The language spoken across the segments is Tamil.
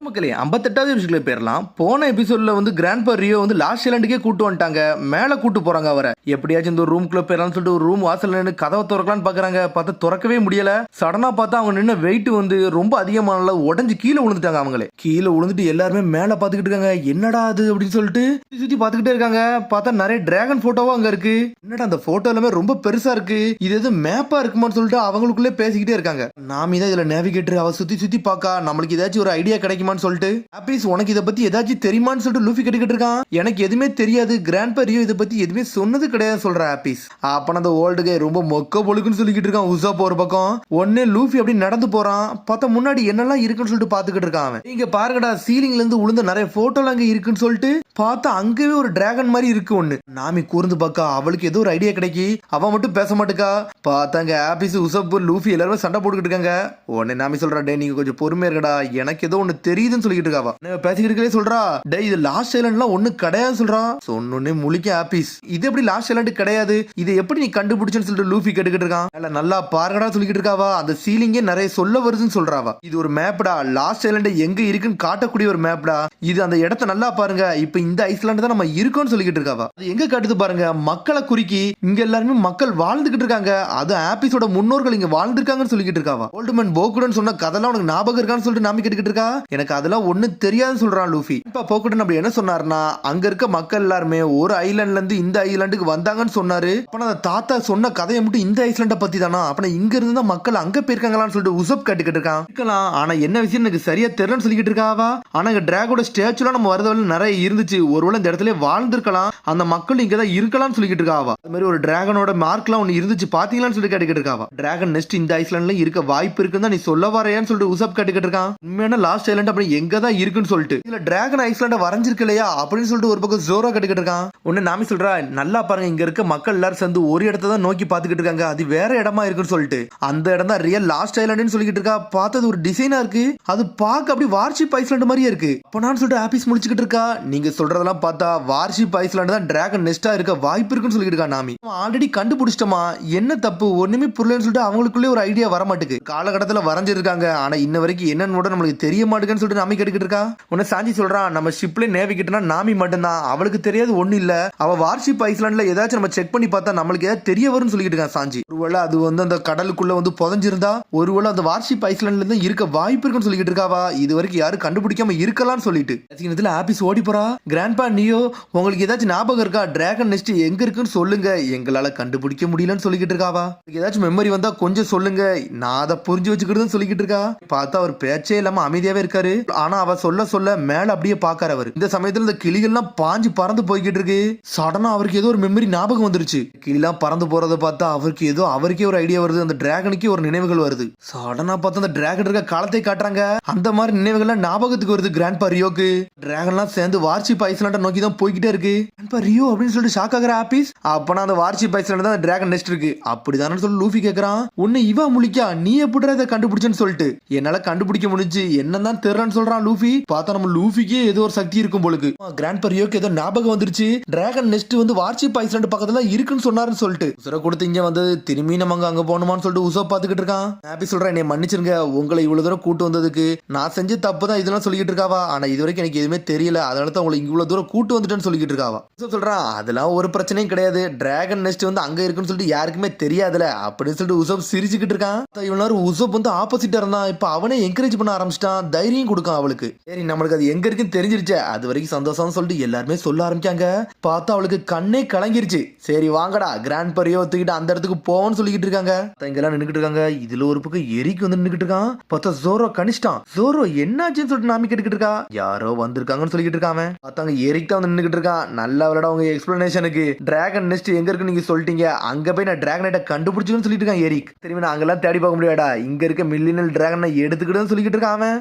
மக்களே 58வது எபிசோட்ல போயிடலாம். போன எபிசோட்ல வந்து கிராண்ட்பா ரியோ வந்து லாஸ்ட் ஐலாண்டுக்கே கூட்டு வந்துட்டாங்க. மேல கூட்டு போறாங்க அவரை. எப்படியாச்சும் இந்த ரூம்குள்ள போயிடலாம்னு சொல்லிட்டு ஒரு ரூம் வாசல்ல நின்று கதவை திறக்கலான்னு பாக்குறாங்க. பார்த்தா திறக்கவே முடியல. சடனா பார்த்தா அவங்க நின்ன வெயிட் வந்து ரொம்ப அதிகமான உடஞ்சு கீழே விழுந்துட்டாங்க. அவங்களே கீழே விழுந்துட்டு எல்லாருமே மேல பாத்துக்கிட்டு இருக்காங்க. என்னடா அது அப்படின்னு சொல்லிட்டு சுத்தி பாத்துக்கிட்டே இருக்காங்க. பார்த்தா நிறைய டிராகன் போட்டோவா அங்க இருக்கு. என்னடா அந்த போட்டோ எல்லாமே ரொம்ப பெருசா இருக்கு. இது எது மேப்பா இருக்குமான்னு சொல்லிட்டு அவங்களுக்குள்ளே பேசிக்கிட்டே இருக்காங்க. நாம தான் இதுல நேவிகேட்டர். அவ சுத்தி சுத்தி பாக்கா நம்மளுக்கு ஏதாச்சும் ஒரு ஐடியா கிடைக்குமா சொல்லிட்டு ஆபீஸ் உனக்கு இத பத்தி ஏதாச்சும் தெரியுமான்னு சொல்லிட்டு லூஃபி கேட்டுக்கிட்டு இருக்கான். எனக்கு எதுவுமே தெரியாது. கிராண்ட்பா ரியோ இத பத்தி எதுவுமே சொன்னது கிடையாது சொல்ற ஆபீஸ். அப்ப அந்த ஓல்டு கை ரொம்ப மொக்க பொழுக்குன்னு சொல்லிக்கிட்டு இருக்கான். உசாப் ஒரு பக்கம் ஒன்னே லூஃபி அப்படி நடந்து போறான். பார்த்தா முன்னாடி என்னெல்லாம் இருக்குன்னு சொல்லிட்டு பாத்துக்கிட்டு இருக்கான் அவன். நீங்க பாருங்கடா சீலிங்ல இருந்து உளுந்த நிறைய போட்டோலாம் அங்க இருக்குன்னு சொல்லிட்டு பார்த்தா அங்கவே ஒரு டிராகன் மாதிரி இருக்கு ஒண்ணு. நாமி கூர்ந்து பாக்கா அவளுக்கு ஏதோ ஒரு ஐடியா கிடைக்கி. அவ மட்டும் பேச மாட்டுக்கா. பார்த்தாங்க ஆபீஸ் உசப் லூஃபி எல்லாருமே சண்டை போட்டுக்கிட்டு இருக்காங்க. உடனே நாமி சொல்றா டே நீங்க கொஞ்சம் பொறுமையா இருக்கடா எனக்கு ஏதோ ஒண்ணு தெரியுதுன்னு சொல்லிக்கிட்டு இருக்காவா. பேசிக்கிட்டே சொல்றா டே இது லாஸ்ட் ஐலாண்ட்லாம் ஒண்ணு கிடையாது சொல்றா. சொன்னோன்னே முழிக்க ஆபீஸ் இது எப்படி லாஸ்ட் ஐலாண்ட் கிடையாது இதை எப்படி நீ கண்டுபிடிச்சன்னு சொல்லிட்டு லூஃபி கேட்டுக்கிட்டு இருக்கான். நல்லா பாருங்கடா சொல்லிக்கிட்டு இருக்காவா. அந்த சீலிங்கே நிறைய சொல்ல வருதுன்னு சொல்றாவா. இது ஒரு மேப்டா லாஸ்ட் ஐலாண்ட் எங்க இருக்குன்னு காட்டக்கூடிய ஒரு மேப்டா. இது அந்த இடத்த நல்லா பாருங்க. இப்ப இந்த ஐஸ்லாண்ட் தான் நம்ம இருக்கோம்னு சொல்லிக்கிட்டு இருக்காவா. அது எங்க காட்டுது பாருங்க மக்களை குறிக்கி. இங்க எல்லாருமே மக்கள் வாழ்ந்துகிட்டு இருக்காங்க. அது ஆபீஸோட முன்னோர்கள் இங்க வாழ்ந்துருக்காங்கன்னு சொல்லிக்கிட்டு இருக்காவா. ஓல்டுமேன் போக்குடன் சொன்ன கதெல்லாம் உனக்கு ஞாபகம் இருக்கான்னு சொல்லிட்டு நாமி கேட்டுக்கிட்டு இருக்கா. எனக்கு அதெல்லாம் ஒண்ணு தெரியாதுன்னு சொல்றான் லூஃபி. இப்ப போக்குடன் அப்படி என்ன சொன்னாருன்னா அங்க இருக்க மக்கள் எல்லாருமே ஒரு ஐலாண்ட்ல இருந்து இந்த ஐலாண்டுக்கு வந்தாங்கன்னு சொன்னாரு. அப்ப அந்த தாத்தா சொன்ன கதையை மட்டும் இந்த ஐஸ்லாண்ட பத்தி தானா. அப்ப இங்க இருந்து தான் மக்கள் அங்க போயிருக்காங்களான்னு சொல்லிட்டு உசப் கேட்டுக்கிட்டு இருக்கான். இருக்கலாம் ஆனா என்ன விஷயம் எனக்கு சரியா தெரியலன்னு சொல்லிக்கிட்டு இருக்காவா. ஆனா இங்க டிராகோட ஸ்டேச்சுலாம் நம்ம வரதுல நிறைய இருந்துச்சு. ஒருவேளை இந்த இடத்துல வாழ்ந்திருக்கலாம். அந்த மக்கள் இங்கதான் இருக்கலாம்னு சொல்லிக்கிட்டு இருக்காவா. அது மாதிரி ஒரு டிராகனோட மார்க்லாம் ஒன்னு இருந்துச்சு பாத்தீங்களான்னு சொல்லி கேட்டுக்கிட்டு இருக்காவா. டிராகன் நெஸ்ட் இந்த ஐஸ்லாண்ட்ல இருக்க வாய்ப்பு இருக்குன்னு நீ சொல்ல வரையான்னு சொல்லிட்டு உசப் கேட்டுக்கிட்டு இருக்கான். உண்மையான லாஸ்ட் ஐலாண்ட் அப்படி எங்க தான் இருக்குன்னு சொல்லிட்டு இதுல டிராகன் ஐஸ்லாண்ட வரைஞ்சிருக்கு இல்லையா அப்படின்னு சொல்லிட்டு ஒரு பக்கம் ஜோரா கேட்டுக்கிட்டு இருக்கான். ஒன்னு நாமி சொல்றா நல்லா பாருங்க இங்க இருக்க மக்கள் எல்லாரும் சேர்ந்து ஒரு இடத்த தான் நோக்கி பாத்துக்கிட்டு இருக்காங்க. அது வேற இடமா இருக்குன்னு சொல்லிட்டு அந்த இடம் தான் ரியல் லாஸ்ட் ஐலாண்ட்னு சொல்லிக்கிட்டு இருக்கா. பார்த்தது ஒரு டிசைனா இருக்கு. அது பார்க்க அப்படி வார்ஷிப் ஐஸ்லாண்ட் மாதிரியே இருக்கு. அப்ப நான் சொல்லிட்டு ஆபீஸ் முடிச்சுக்கிட்டு இருக்கா. நீங்க சொல்றதெல்லாம் பார்த்தா வார்ஷிப் ஐஸ்லாண்ட் தான் டிராகன் நெஸ்டா இருக்க வாய்ப்பு இருக்குன்னு சொல்லிட்டு இருக்கா. நாமி ஆல்ரெடி கண்டுபிடிச்சிட்டோமா என்ன தப்பு ஒண்ணுமே புரியலன்னு சொல்லிட்டு அவங்களுக்குள்ளே ஒரு ஐடியா வர மாட்டுக்கு. காலகட்டத்தில் வரைஞ்சிருக்காங்க ஆனா இன்ன வரைக்கும் என்னன்னு நம்மளுக்கு தெரிய மாட்டேங்குன்னு சொல்லிட்டு நாமி கேட்டுக்கிட்டு இருக்கா. உன்ன சாஞ்சி சொல்றான் நம்ம ஷிப்ல நேவிகிட்டனா நாமி மட்டும்தான் அவளுக்கு தெரியாது ஒண்ணு இல்ல. அவ வார்ஷிப் ஐஸ்லாண்ட்ல ஏதாச்சும் நம்ம செக் பண்ணி பார்த்தா நம்மளுக்கு ஏதாவது தெரிய வரும்னு சொல்லிட்டு இருக்கான் சாஞ்சி. ஒருவேளை அது வந்து அந்த கடலுக்குள்ள வந்து புதஞ்சிருந்தா ஒருவேளை அந்த வார்ஷிப் ஐஸ்லாண்ட்ல இருந்து இருக்க வாய்ப்பு இருக்குன்னு சொல்லிட்டு இருக்காவா. இது வரைக்கும் யாரும் கண்டுபிடிக்காம இருக்கலாம்னு சொல்லிட்டு இதுல ஆபீஸ் ஓடி போறா. கிராண்ட்பா நியோ உங்களுக்கு ஏதாச்சும் ஞாபகம் இருக்கா டிராகன் நெஸ்ட் எங்க இருக்குன்னு சொல்லுங்க எங்களால கண்டுபிடிக்க முடியலன்னு சொல்லிட்டு இருக்காவா. ஏதாச்சும் மெமரி வந்தா கொஞ்சம் சொல்லுங்க நான் அதை புரிஞ்சு வச்சுக்கிட்டு சொல்லிக்கிட்டு இருக்கா. பார்த்தா அவர் பேச்சே இல்லாம அமைதியாவே இருக்காரு. ஆனா அவ சொல்ல சொல்ல மேல அப்படியே பாக்காரு. அவர் இந்த சமயத்துல இந்த கிளிகள்லாம் பாஞ்சு பறந்து போய்கிட்டு இருக்கு. சடனா அவருக்கு ஏதோ ஒரு மெமரி ஞாபகம் வந்துருச்சு. கிளிலாம் பறந்து போறதை பார்த்தா அவருக்கு ஏதோ அவருக்கே ஒரு ஐடியா வருது. அந்த டிராகனுக்கே ஒரு நினைவுகள் வருது. சடனா பார்த்தா அந்த டிராகன் இருக்க காலத்தை காட்டுறாங்க. அந்த மாதிரி நினைவுகள்லாம் ஞாபகத்துக்கு வருது கிராண்ட்பா ரியோக்கு. டிராகன்லாம் சேர்ந்து வார்ஷிப் ஐஸ்லாண்ட நோக்கி தான் போய்கிட்டே இருக்கு. கிராண்ட்பா ரியோ அப்படின்னு சொல்லிட்டு ஷாக் ஆகிற ஆபீஸ். அப்பனா அந்த வார்ஷிப் ஐஸ்லாண்ட் தான் டிராகன் நெஸ்ட் இருக்கு அப்படிதானு சொல்லி லூஃபி கேக்குறான். ஒன்னு இவ முழிக்கா நீ எப்படி இதை கண்டுபிடிச்சேன்னு சொல்லிட்டு என்னால கண்டுபிடிக்க முடிஞ்சு என்னதான் தெரியலன்னு சொல்றான் லூஃபி. பார்த்தா நம்ம லூஃபிக்கே ஏதோ ஒரு சக்தி இருக்கும் போலுக்கு. கிராண்ட்பா ரியோக்கு ஏதோ ஞாபகம் வந்துருச்சு. டிராகன் நெஸ்ட் வந்து வார்ஷிப் ஐஸ்லாண்ட் பக்கத்துல இருக்குன்னு சொன்னாருன்னு சொல்லிட்டு உசுர கொடுத்து இங்க வந்து திரும்பி நம்ம அங்க போகணுமான்னு சொல்லிட்டு உசப் பாத்துக்கிட்டு இருக்கான். ஹாப்பி சொல்றேன் என்னை மன்னிச்சிருங்க உங்களை இவ்வளவு தூரம் கூட்டு வந்ததுக்கு. நான் செஞ்ச தப்பு தான் இதெல்லாம் சொல்லிக்கிட்டு இருக்காவா. ஆனா இது வரைக்கும் எனக்கு எதுவுமே தெரியல அதனால தான் உங்களை இவ்வளவு தூரம் கூட்டு வந்துட்டேன்னு சொல்லிக்கிட்டு இருக்காவா. சொல்றான் அதெல்லாம் ஒரு பிரச்சனையும் கிடையாது. டிராகன் நெஸ்ட் வந்து அங்க இருக்குன்னு சொல்லிட்டு யாருக்குமே தெரியாதுல அப்படின்னு சொல்லிட்டு உசப் சிரிச்சுக்கிட்டு இருக்கான். இவ்வளவு உசப் வந்து ஆப்போசிட்டா இருந்தான். இப்ப அவனே என்கரேஜ் பண்ண ஆரம்பிச்சிட்டான். தைரியம் கொடுக்கான் அவளுக்கு. சரி நம்மளுக்கு அது எங்க இருக்குன்னு தெரிஞ்சிருச்சு அது வரைக்கும் சந்தோஷம் சொல்லிட்டு எல்லாருமே சொல்ல ஆரம்பிச்சாங்க. பார்த்தா அவளுக்கு கண்ணே கலங்கிருச்சு. சரி வாங்கடா கிராண்ட்பா ரியோ தூக்கிட்டு அந்த இடத்துக்கு போவோம்னு சொல்லிக்கிட்டு இருக்காங்க. இங்கெல்லாம் நின்னுக்கிட்டு இருக்காங்க. இதுல ஒரு பக்கம் எரிக்கு வந்து நின்னுக்கிட்டு இருக்கான். பார்த்தா ஜோரோ கனிஷ்டான். ஜோரோ என்னாச்சுன்னு சொல்லிட்டு நாமி கேட்டுக்கிட்டு இருக்கா. யாரோ வந்திருக்காங்கன்னு சொல்லிக்கிட்டு இருக்காம. பார்த்தாங்க எரிக் தான் வந்து நின்னுக்கிட்டு இருக்கான். நல்லா விளையாட உங்க எக்ஸ்பிளனேஷனுக்கு. டிராகன் நெஸ்ட் எங்க இருக்கு நீங்க சொல்லிட்டீங்க. அங்க போய் நான் டிராகனைட்ட கண்டுபிடிச்சுன்னு சொல்லிட்டு இருக்கான் எரிக். திரும்பி நான் அங்கெல்லாம் தேடி பார்க்க முடியாடா இங்க இருக்க மில்லியனல் டிராகனை எடுத்துக்கிட்டு சொல்லிக்கிட்டு இருக்கான்.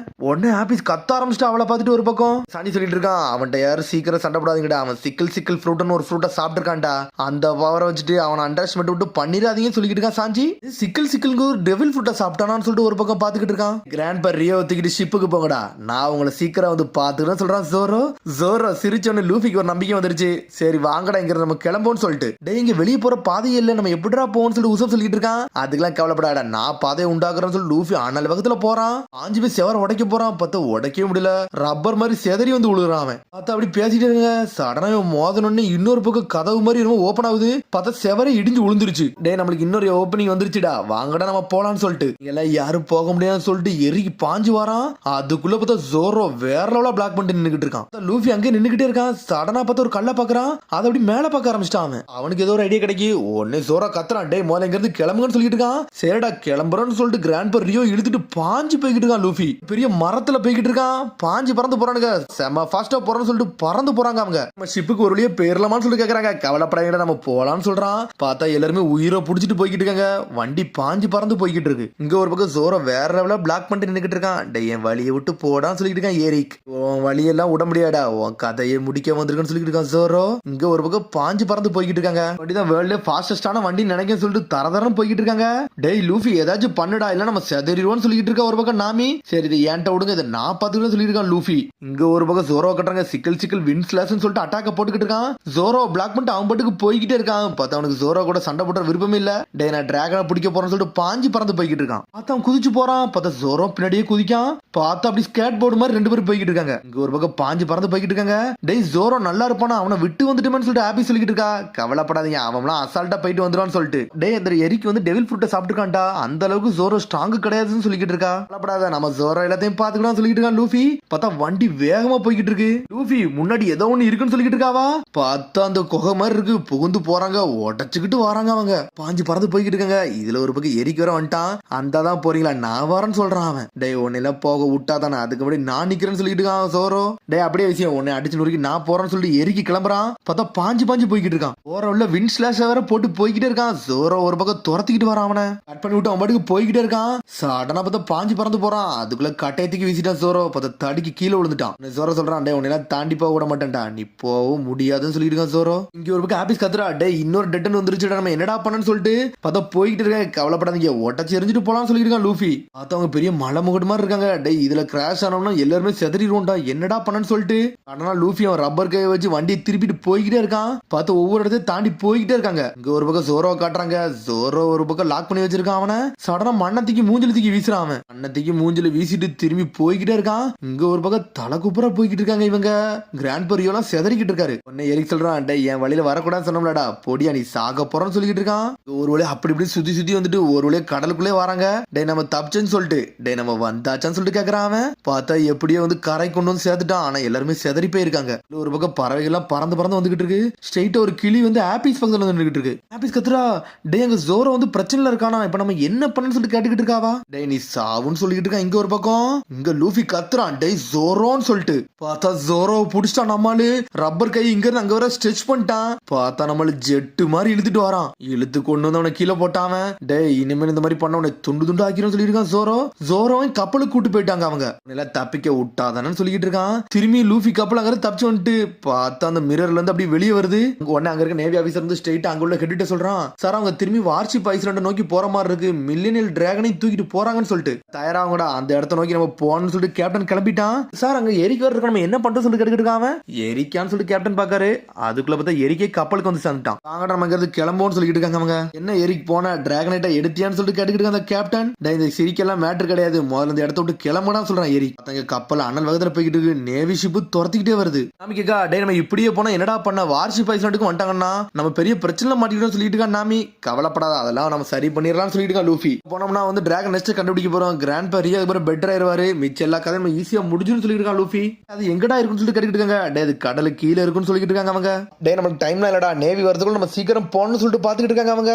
உடனே ஆபீஸ் கத்த ஆரம்பிச்சுட்டு அவளை பார்த்துட்டு ஒரு பக்கம் சாணி சொல்லிட்டு இருக்கான். அவன்கிட்ட யாரும் சீக்கிரம் சண்டை போடாதீங்கடா. அவன் சிக்கல் ஃப்ரூட்னு ஒரு ஃப்ரூட்டை சாப்பிட்டுருக்கான்டா. அந்த பவரை வச்சுட்டு அவனை அண்டர்ஸ்டிமேட் விட்டு பண்ணிடாதீங்கன்னு சொல்லிக்கிட்டு இருக்கான் சாஞ்சி. சிக்கல் ஒரு டெவில் ஃப்ரூட்டை சாப்பிட்டானான்னு சொல்லிட்டு ஒரு பக்கம் பார்த்துக்கிட்டு இருக்கான். கிராண்ட்பா ரியோ தூக்கிட்டு ஷிப்புக்கு போங்கடா நான் உங்களை சீக்கிரம் வந்து பார்த்துக்கிறேன்னு சொல்றான் ஜோரோ. ஜோரோ சிரிச்சோன்னு லூஃபிக்கு ஒரு நம்பிக்கை வந்துருச்சு. சரி வாங்கடா இங்க நம்ம கிளம்போன்னு சொல்லிட்டு டே இங்க வெளியே போற பாதையே இல்ல நம்ம எப்படிடா போவோம்னு சொல்லிட்டு உசப் சொல்லிட்டு இருக்கான். அதுக்கெல்லாம் கவலைப்படாடா நான் பாதையை உண்டாக்குறேன்னு சொல்லி லூஃபி அனல் வேகத்துல போறான். 5 பேர் செவர உடைக்க போறான். பார்த்தா உடைக்கவே முடியல, ரப்பர் மாதிரி செதறி வந்து விழுறான் அவன். பார்த்தா அப்படி பேசிட்டு இருங்க, சடனா மோதனொன்னு இன்னொரு பக்கம் கதவு மாதிரி ரொம்ப ஓப்பன் ஆகுது. பார்த்தா செவரே இடிஞ்சு விழுந்துருச்சு. டே நம்மளுக்கு இன்னொரு ஓப்பனிங் வந்துருச்சுடா, வாங்கடா நம்ம போலான்னு சொல்லிட்டு எல்லாம் யாரும் போக முடியாதுன்னு சொல்லிட்டு எரிக்கி பாஞ்சு வரான். அதுக்குள்ள பார்த்தா ஜோரோ வேற லெவலா பிளாக் பண்ணிட்டு நின்னுகிட்டு இருக்கான். லூஃபி அங்கே நின்னுகிட்டே இருக்கான். சடனா பார்த்தா ஒரு கல்ல பாக்குறான், அதை அப்படி மேல பார்க்க ஆரம்பிச்சிட்டான். அவனுக்கு ஏதோ ஒரு ஐடியா கிடைக்கி உடனே ஜோரா கத்துறான், டே முதல்ல இங்க இருந்து கிளம்புங்கன்னு சொல்லிட்டு இருக்கான். சரிடா கிளம்புறன்னு சொல்லிட்டு கிராண்ட் ரியோ இழுத்துட்டு பாஞ்சு போய்கிட்டு இருக்கான். லூஃபி பெரிய மரத்துல போய்கிட்டு இருக்கான், பாஞ்சு பறந்து போறானுங்க. செம ஃபாஸ்டா போறான்னு சொல்லிட்டு பறந்து போறாங்க. அவங்க நம்ம ஷிப்புக்கு ஒரு வழியே பேரலாமான்னு சொல்லி கேக்குறாங்க. கவலைப்படாதீங்கடா நம்ம போலான்னு சொல்றான். பார்த்தா எல்லாருமே உயிரை புடிச்சிட்டு போய்கிட்டு இருக்காங்க. வண்டி பாஞ்சு பறந்து போய்கிட்டு இருக்கு. இங்க ஒரு பக்கம் ஜோரா வேற லெவலா பிளாக் பண்ணிட்டு நின்னுகிட்டு இருக்கான். டே என் வழியை விட்டு போடான்னு சொல்லிட்டு இருக்கான் ஏரிக். உன் வழியெல்லாம் விட முடியாடா, உன் கதையை முடிக்க வந்திருக்குன்னு சொல்லிட்டு இருக்கான் ஜோரோ. இங்க ஒரு பக்கம் பாஞ்சு பறந்து போய்கிட்டு இருக்காங்க. வண்டிதான் வேர்ல்ட்ல ஃபாஸ்டஸ்டான வண்டி நினைக்க சொல்லிட்டு தரதரம் போய்கிட்டு இருக்காங்க. டேய் லூஃபி ஏதாச்சும் பண்ணுடா, இல்ல நம்ம செதறிடுவோம்னு சொல்லிட்டு இருக்க ஒரு பக்கம் நாமி. சரி இது ஏன்ட்ட விடுங்க, இதை நான் பாத்துக்கிட்டு சொல்லிட்டு இருக்கான் லூஃபி. இங்க ஒரு பக்கம் ஜோரோ கட்டுறாங்க, சிக்கல் வின் ஸ்லாஷ்னு சொல்லிட்டு அட்டாக்க போட்டுக்கிட்டு இருக்கான். ஜோரோ பிளாக் பண்ணிட்டு அவன் பாட்டுக்கு போய்கிட்டே இருக்கான். பார்த்தா அவனுக்கு ஜோரோ கூட சண்டை போட்ட விருப்பம் இல்ல. டே நான் டிராகனை பிடிக்க போறேன்னு சொல்லிட்டு பாஞ்சு பறந்து போய்கிட்டு இருக்கான். பார்த்தா அவன் குதிச்சு போறான். பார்த்தா ஜோரோ பின்னாடியே குதிக்கான். பார்த்தா அப்படி ஸ்கேட் போர்டு மாதிரி ரெண்டு பேரும் போய்கிட்டு இருக்காங்க. இங்க ஒரு பக்கம் பாஞ்சு பறந்து போய்கிட்டு இருக்காங்க. டேய் ஜோரோ நல்லா இருப்பானா, அவனை விட்டு வந்துட்டுமேன்னு சொல்லிட்டு ஹாப்பி சொல்லிட்டு இருக்கா. கவலைப்படாதீங்க, அவன்லாம் அசால்ட்டா போயிட்டு வந்துருவான்னு சொல்லிட்டு. டேய் அந்த எரிக்கு வந்து டெவில் ஃப்ரூட்டை சாப்பிட்டுக்கான்டா, அந்த அளவுக்கு ஜோரோ ஸ்ட்ராங் கிடையாதுன்னு சொல்லிட்டு இருக்கா. கவலைப்படாத நம்ம ஜோரோ எல்லாத்தையும் பாத்துக்கலாம் சொல்லிட்டு இருக்கான் லூஃபி. பார்த்தா வண்டி வேகமா போய்கிட்டு இருக்கு. லூஃபி முன்னாடி ஏதோ ஒண்ணு இருக்குன்னு சொல்லிட்டு இருக்காவா. பார்த்தா அந்த குகை மாதிரி இருக்கு, புகுந்து போறாங்க, உடச்சுக்கிட்டு வராங்க. அவங்க பாஞ்சு பறந்து போய்கிட்டு இருக்காங்க. இதுல ஒரு பக்கம் எரிக்கு வர வந்துட்டான். அந்த போறீங்களா, நான் வரேன்னு சொல்றான் அவன். டே உன்னெல்லாம் போக விட்டாதானே, அதுக்கு முன்னாடி நான் நிக்கிறேன்னு சொல்லிட்டு இருக்கான் ஜோரோ. டே அப்படியே விஷயம், உன்னை அடிச்சு நொறுக்கி நான் போறேன்னு சொல்லிட்டு எரிக்கி கிளம்புறான். பார்த்தா பாஞ்சு போய்கிட்டு இருக்கான். போற உள்ள வின் ஸ்லாஷ் வேற போட்டு போய்கிட்டே இருக்கான். ஜோரோ ஒரு பக்கம் துரத்திக்கிட்டு வரான். அவனை கட் பண்ணி விட்டு அவன் பாட்டுக்கு போய்கிட்டே இருக்கான். சடனா பார்த்தா பாஞ்சு பறந்து போறான். அதுக்குள்ள கட்டையத்துக்கு வீசிட்டான் ஜோரோ. பார்த்தா தடிக்கு கீழே விழுந்துட்டான். ஜோரோ சொல்றான், டே உன்னெல்லாம் தாண்டி போக விட மாட்டேன்டா, நீ போகவும் முடியாதுன்னு சொல்லிட்டு இருக்கான் ஜோரோ. இங்க ஒரு பக்கம் ஆபீஸ் கத்துறா, டே இன்னொரு டெட்டன் வந்துருச்சுடா, நம்ம என்னடா பண்ணன்னு சொல்லிட்டு பார்த்தா போய்கிட்டு இருக்காங்க. கவலைப்படாதீங்க உடச்சு எரிஞ்சிட்டு போலாம்னு சொல்லிட்டு இருக்கான் லூஃபி. பார்த்தா அவங்க பெரிய மலை முகட்டு மாதிரி இருக்காங்க. டே இதுல கிராஷ் ஆனோம்னா எல்லாருமே செதறிடுவோம்டா, என்னடா பண்ணன்னு சொல்லிட்டு. ஆனா லூஃபி அவன் ரப்பர் கையை வச்சு வண்டியை திருப்பிட்டு போய்கிட்டே இருக்கான். பார்த்தா ஒவ்வொரு இடத்தையும் தாண்டி போய்கிட்டே இருக்காங்க. இங்க ஒரு பக்கம் ஜோரோ காட்டுறாங்க. ஜோரோ ஒரு பக்கம் லாக் பண்ணி வச்சிருக்கான். அவனை சடனா மண்ணத்துக்கு மூஞ்சில தூக்கி வீசுறான். அவன் மண்ணத்துக்கு மூஞ்சில வீசிட்டு திரும்பி போய்கிட்டே இருக்கான். இங்க ஒரு பக்கம் தலை குப்புற போய்கிட்டு இருக்காங்க. இவங்க கிராண்ட் பெரியோலாம் செதறிக்கிட்டு இருக்காரு. உன்னை எரிக் சொல்றான், டே என் வழியில வரக்கூடாதுன்னு சொன்னோம்லடா, பொடியா நீ சாக போறன்னு சொல்லிக்கிட்டு இருக்கான். ஒரு வழியா அப்படி இப்படி சுத்தி வந்துட்டு ஒரு வழியா கடலுக்குள்ளே வராங்க. டே நம்ம தப்பிச்சேன்னு சொல்லிட்டு, டே நம்ம வந்தாச்சான்னு சொல்லிட்டு கேக்குறான். அவன் பார்த்தா எப்படியோ வந்து கரை கொண்டு வந்து சேர்த்துட்டான். ஆனா எல்லாருமே செதறி போயிருக்காங்க. ஒரு பக்கம் பறவைகள் எல்லாம் பறந்து வந்துகிட்டு இருக்கு. ஸ்ட்ரெயிட்டா ஒரு கிளி வந்து ஆபீஸ் பக்கத்துல வந்துகிட்டு இருக்கு. ஆபீஸ் கத்துறா, டே எங்க ஜோரோ வந்து பிரச்சனைல இருக்கானா, இப்ப நம்ம என்ன பண்ணன்னு சொல்லிட்டு கேட்டுக்கிட்டு இருக்காவா. டே நீ சாவுன்னு சொல்லிட்டு இருக்கான். இங்க ஒரு பக்கம் இங்க லூஃபி கத்துறான், டே ஜோரோன்னு சொல்லிட்டு. பார்த்தா ஜோரோ புடிச்சிட்டான். நம்மளு ரப்பர் கை இங்க இருந்து அங்க வர ஸ்ட்ரெச் பண்ணிட்டான். பார்த்தா நம்மள ஜெட்டு மாதிரி இழுத்துட்டு வரான். இழுத்து கொண்டு வந்து அவனை கீழே போட்டான். டே இனிமேல் இந்த மாதிரி பண்ண உன்னை துண்டு ஆக்கிரும் சொல்லிருக்கான் ஜோரோ. ஜோரோவையும் கப்பலுக்கு கூட்டு போயிட்டாங்க. அவங்க எல்லாம் தப்பிக்க விட்டாதானு சொல்லிட்டு இருக்கான். திரும்பி லூஃபி கப்பல் அங்க தப்பிச்சு வந்துட்டு பார்த்தா அந்த மிரர்ல இருந்து அப்படி வெளியே வருது. உடனே அங்க இருக்க நேவி ஆபீசர் வந்து ஸ்ட்ரெயிட்டா அங்க உள்ள ஹெட் சொல்றான், சார் அவங்க திரும்பி வார்ஷிப் ஐஸ்லாண்டை நோக்கி போற மாதிரி இருக்கு, மில்லியனியல் டிராகனை தூக்கிட்டு போறாங்கன்னு சொல்லிட்டு தயாராகடா அந்த இடத்த நோக்கி நம்ம போன்னு சொல்லிட்டு கேப்டன் கிளம்பிட்டான். சார் அங்க எரிக்கு வர நம்ம என்ன பண்றோம் சொல்லிட்டு கேட்டுக்கிட்டு இருக்கான். எரிக்கான்னு சொல்லிட்டு கேப்டன் பாக்காரு. அதுக்குள்ள பார்த்தா எரிக்கே கப்பலுக்கு வந்து சேர்ந்துட்டான். வாங்கடா நம்ம இங்க கிளம்போன்னு சொல்லிட்டு இருக்காங்க. அவங்க என்ன எரிக் போன டிராகனைட்டா எடுத்தியான்னு சொல்லிட்டு கேட்டுக்கிட்டு இருக்காங்க கேப்டன். இந்த சிரிக்கெல்லாம் மேட்டர் கிடையாது, முதல்ல இந்த இடத்த விட்டு கிளம்புனா சொல்றான் எரிக். அங்க கப்பல் அனல் வேகத்துல போய்கிட்டு இருக்கு. நேவி ஷிப் துரத்திக்கிட்டே வருது. நாமி கேக்கா, டே நம்ம இப்படியே போனா என்னடா பண்ண, வார்ஷிப் ஐஸ்லாண்டுக்கு வந்துட்டாங்கன்னா நம்ம பெரிய பிரச்சனை மாட்டிக்கிட்டோம் சொல்லிட்டு இருக்கா நாமி. கவலைப்படாத, அதெல்லாம் நம்ம சரி பண்ணிடலாம்னு சொல்லிட்டு இருக்கா லூஃபி. போனோம்னா வந்து டிராகன் நெஸ்ட் கண்டுபிடிக்க போறோம். கிராண்ட் பெரிய பெட்டர் ஆயிருவாரு, மிச்ச எல்லா கதையும் ஈஸியா முடிஞ்சுன்னு சொல்லிட்டு இருக்கா லூஃபி. அது எங்கடா இருக்குன்னு சொல்லிட்டு கேட்டுக்கிட்டு இருக்காங்க. டே அது கடலுக்கு கீழே இருக்குன்னு சொல்லிட்டு இருக்காங்க அவங்க. டே நமக்கு டைம்லாம் இல்லடா, நேவி வரதுக்குள்ள நம்ம சீக்கிரம் போகணும்னு சொல்லிட்டு பாத்துக்கிட்டு இருக்காங்க அவங்க.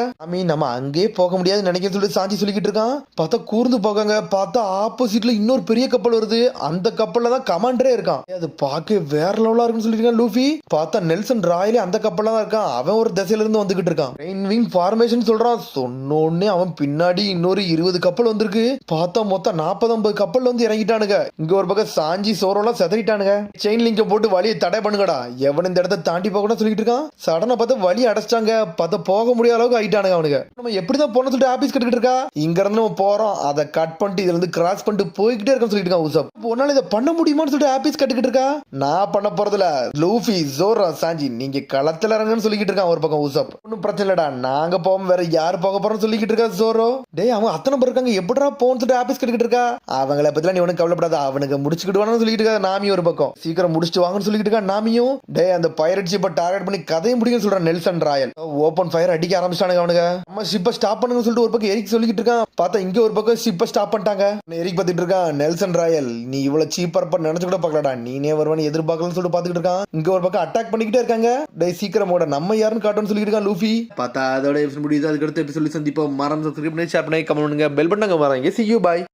நம்ம அங்கே போக முடியாது நினைக்க சொல்லிட்டு சாஞ்சி சொல்லிக்கிட்டு இருக்கான். பார்த்தா கூர்ந்து போகாங்க. பார்த்தா ஆப்போசிட்ல இன்னொரு பெரிய கப்பல் வருது. அந்த கப்பல்ல தான் கமாண்டரே இருக்கான். அது பார்க்க வேற லெவலா இருக்குன்னு சொல்லிருக்கான் லூஃபி. பார்த்தா நெல்சன் ராயிலே அந்த கப்பல்ல தான் இருக்கான். அவன் ஒரு திசையில இருந்து வந்துகிட்டு இருக்கான். ரெயின் விங் ஃபார்மேஷன் சொல்றான். சொன்னோடனே அவன் பின்னாடி இன்னொரு 20 கப்பல் வந்திருக்கு. பார்த்தா மொத்தம் 40-50 கப்பல் வந்து இறங்கிட்டானுங்க. இங்க ஒரு பக்கம் சாஞ்சி சோரோலாம் செதறிட்டானுங்க. செயின் லிங்க போட்டு வழியை தடை பண்ணுங்கடா, எவன் இந்த இடத்த தாண்டி போக சொல்லிட்டு இருக்கான். சடனா பார்த்தா வழி அடைச்சிட்டாங்க. பார்த்தா போக முடியாத அளவுக்கு ஆயிட்டானுங்க அவனுங்க. நம்ம எப்படிதான் போன சொல்லிட்டு ஆபீஸ் கட்டுக்கிட்டு இருக்கா. இங்க இருந்து நம்ம போறோம், அதை கட் பண்ணிட்டு இதுல இருந்து கிராஸ் பண்ணிட்டு போய்கிட்டே இருக்கோம் சொல்லிட்டு இருக்கான் உசப். உன்னால இதை பண்ண முடியுமான்னு சொல்லிட்டு ஆபீஸ் கட்டுக்கிட்டு இருக்கா. நான் பண்ண போறதுல லூஃபி ஜோரோ சாஞ்சி நீங்க களத்துல இறங்குன்னு சொல்லிக்கிட்டு இருக்கான் ஒரு பக்கம் உசப். ஒன்னும் பிரச்சனை இல்லடா, நாங்க போவோம், வேற யாரு போக போறோம்னு சொல்லிக்கிட்டு இருக்கா ஜோரோ. டேய் அவங்க அத்தனை பேர் இருக்காங்க, எப்படிடா போன்னு சொல்லிட்டு ஆபீஸ் கட்டுக்கிட்டு இருக்கா. அவங்கள பத்திலாம் நீ ஒண்ணு கவலைப்படாத, அவனுக்கு முடிச்சுக்கிடுவானு சொல்லிட்டு இருக்கா நாமி ஒரு பக்கம். சீக்கிரம் முடிச்சுட்டு வாங்கன்னு சொல்லிட்டு இருக்கா நாமியும். டே அந்த பைரட் ஷிப்பை டார்கெட் பண்ணி கதையும் முடியும்னு சொல்றான் நெல்சன் ராயல். ஓபன் ஃபயர் அடிக்க ஆரம்பிச்சிட்டானுங்க அவனுங்க. நம்ம ஷிப்பை ஸ்டாப் பண்ணுங்க சொல்லிட்டு ஒரு பக்கம் எரிக் சொல்லிட்டு இருக்கான். பார்த்தா இங்க ஒரு பக்கம் ஷிப்பை ஸ்டாப் பண்ணிட்டாங்க. எரிக் பார்த்துட்டு இருக்கான். நெல்சன் ராயல் நீ இவ்வளவு சீப்பா இருப்ப நினைச்சு கூட பார்க்கலடா, நீனே வருவானு எதிர்பார்க்கலன்னு சொல்லிட்டு பாத்துக்கிட்டு இருக்கான். இங்க ஒரு பக்கம் அட்டாக் பண்ணிக்கிட்டே இருக்காங்க. டே சீக்கிரம் ஓட, நம்ம யாருன்னு காட்டணும்னு சொல்லிட்டு இருக்கான் லூஃபி. பார்த்தா அதோட எபிசோட் முடியுது. அதுக்கு அடுத்து எபிசோட் சந்திப்போம். மறந்து சப்ஸ்கிரைப் பண்ணி ஷேர் பண்ணி கமெண்ட் பண்ணுங்க. பெல் பட்டனை வராங்க. See you, bye.